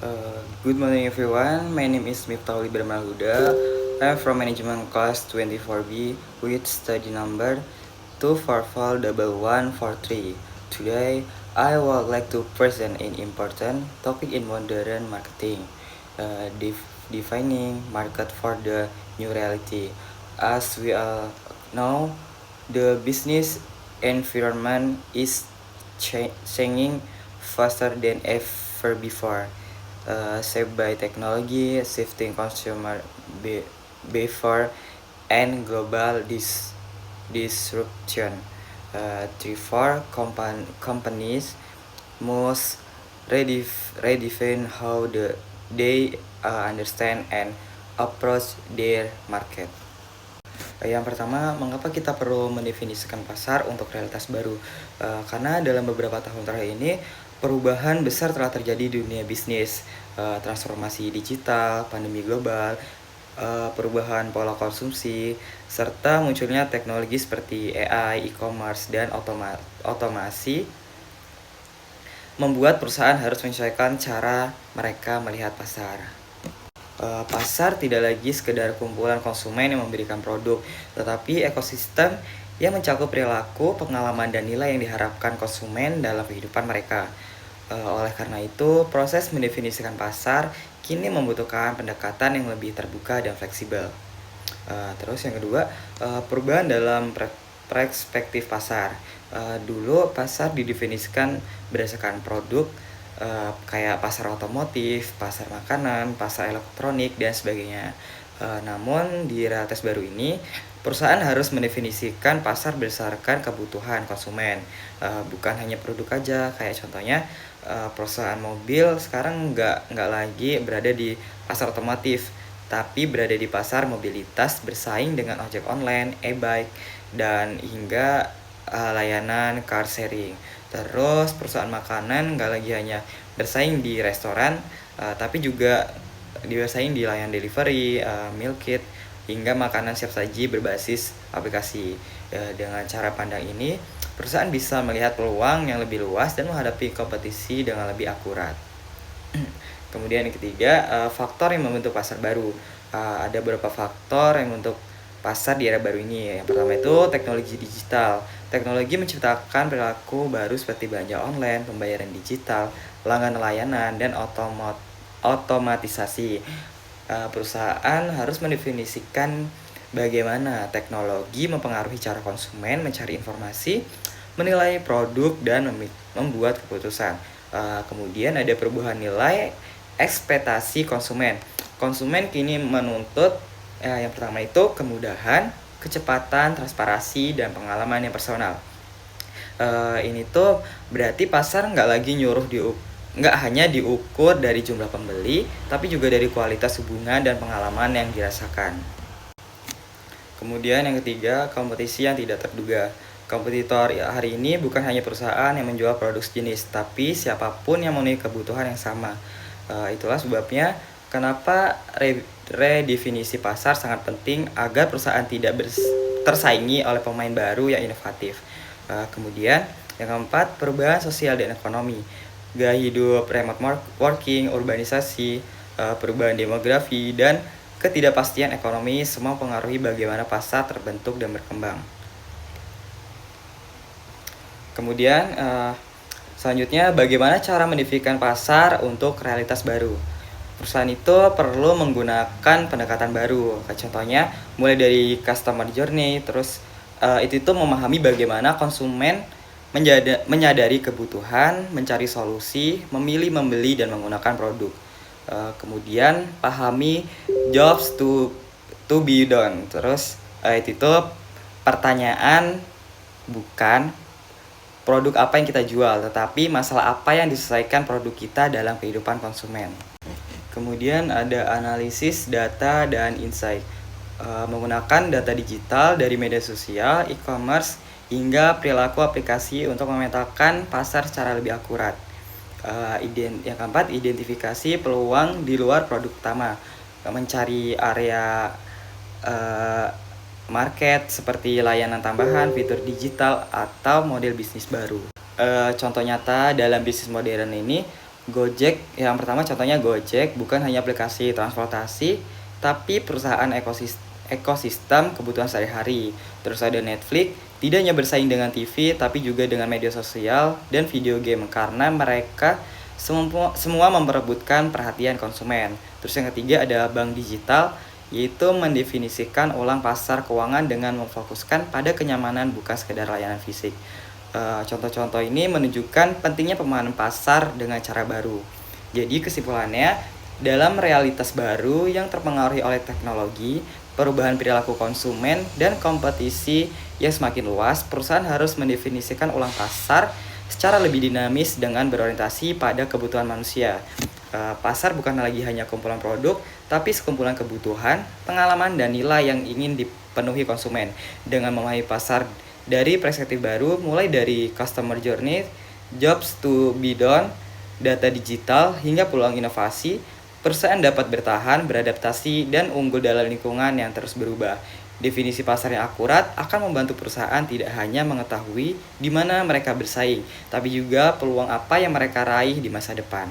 Good morning everyone, my name is Miftahul Ibrahimahhuda. I am from management class 24B with study number 2441143. Today, I would like to present an important topic in modern marketing, defining market for the new reality. As we all know, the business environment is changing faster than ever before, shaped by technology, shifting consumer behavior, and global disruption. Therefore, companies must redefine how they understand and approach their market. Yang pertama, mengapa kita perlu mendefinisikan pasar untuk realitas baru? Karena dalam beberapa tahun terakhir ini, perubahan besar telah terjadi di dunia bisnis, transformasi digital, pandemi global, perubahan pola konsumsi, serta munculnya teknologi seperti AI, e-commerce, dan otomasi membuat perusahaan harus menyesuaikan cara mereka melihat pasar. Pasar tidak lagi sekedar kumpulan konsumen yang memberikan produk, tetapi ekosistem yang mencakup perilaku, pengalaman, dan nilai yang diharapkan konsumen dalam kehidupan mereka. Oleh karena itu, proses mendefinisikan pasar kini membutuhkan pendekatan yang lebih terbuka dan fleksibel. Terus yang kedua, perubahan dalam perspektif pasar. Dulu pasar didefinisikan berdasarkan produk, kayak pasar otomotif, pasar makanan, pasar elektronik, dan sebagainya. Namun di realitas baru ini, perusahaan harus mendefinisikan pasar berdasarkan kebutuhan konsumen, bukan hanya produk aja. Kayak contohnya, perusahaan mobil sekarang nggak lagi berada di pasar otomotif, tapi berada di pasar mobilitas bersaing dengan ojek online, e-bike, dan hingga layanan car sharing. Terus perusahaan makanan nggak lagi hanya bersaing di restoran, tapi juga bersaing di layanan delivery, meal kit, hingga makanan siap saji berbasis aplikasi. Dengan cara pandang ini, perusahaan bisa melihat peluang yang lebih luas dan menghadapi kompetisi dengan lebih akurat. Kemudian yang ketiga, faktor yang membentuk pasar baru. Ada beberapa faktor yang membentuk pasar di era baru ini. Yang pertama itu teknologi digital. Teknologi menciptakan perilaku baru seperti belanja online, pembayaran digital, langganan layanan, dan otomatisasi. Perusahaan harus mendefinisikan bagaimana teknologi mempengaruhi cara konsumen mencari informasi, menilai produk, dan membuat keputusan. Kemudian ada perubahan nilai ekspektasi konsumen. Konsumen kini menuntut yang pertama itu kemudahan, kecepatan, transparansi, dan pengalaman yang personal. Ini tuh berarti pasar nggak hanya diukur dari jumlah pembeli, tapi juga dari kualitas hubungan dan pengalaman yang dirasakan. Kemudian yang ketiga, kompetisi yang tidak terduga. Kompetitor hari ini bukan hanya perusahaan yang menjual produk sejenis, tapi siapapun yang memenuhi kebutuhan yang sama. Itulah sebabnya kenapa redefinisi pasar sangat penting agar perusahaan tidak tersaingi oleh pemain baru yang inovatif. Kemudian yang keempat, perubahan sosial dan ekonomi. Gaya hidup, remote working, urbanisasi, perubahan demografi, dan ketidakpastian ekonomi semua mempengaruhi bagaimana pasar terbentuk dan berkembang. Kemudian selanjutnya, bagaimana cara mendefinisikan pasar untuk realitas baru. Perusahaan itu perlu menggunakan pendekatan baru. Contohnya mulai dari customer journey, terus itu memahami bagaimana konsumen menyadari kebutuhan, mencari solusi, memilih, membeli, dan menggunakan produk. Kemudian pahami jobs to be done. Terus itu pertanyaan bukan produk apa yang kita jual, tetapi masalah apa yang diselesaikan produk kita dalam kehidupan konsumen. Kemudian ada analisis data dan insight. Menggunakan data digital dari media sosial, e-commerce, hingga perilaku aplikasi untuk memetakan pasar secara lebih akurat. Yang keempat, identifikasi peluang di luar produk utama. Mencari area market seperti layanan tambahan, fitur digital, atau model bisnis baru. Contoh nyata dalam bisnis modern ini, Gojek, yang pertama contohnya Gojek bukan hanya aplikasi transportasi, tapi perusahaan ekosistem kebutuhan sehari-hari. Terus ada Netflix, tidak hanya bersaing dengan TV, tapi juga dengan media sosial dan video game, karena mereka semua memperebutkan perhatian konsumen. Terus yang ketiga ada bank digital, yaitu mendefinisikan ulang pasar keuangan dengan memfokuskan pada kenyamanan bukan sekedar layanan fisik. Contoh-contoh ini menunjukkan pentingnya pemahaman pasar dengan cara baru. Jadi kesimpulannya, dalam realitas baru yang terpengaruhi oleh teknologi, perubahan perilaku konsumen, dan kompetisi yang semakin luas, perusahaan harus mendefinisikan ulang pasar secara lebih dinamis dengan berorientasi pada kebutuhan manusia. Pasar bukan lagi hanya kumpulan produk, tapi sekumpulan kebutuhan, pengalaman, dan nilai yang ingin dipenuhi konsumen. Dengan memahami pasar dari perspektif baru, mulai dari customer journey, jobs to be done, data digital, hingga peluang inovasi, perusahaan dapat bertahan, beradaptasi, dan unggul dalam lingkungan yang terus berubah. Definisi pasar yang akurat akan membantu perusahaan tidak hanya mengetahui di mana mereka bersaing, tapi juga peluang apa yang mereka raih di masa depan.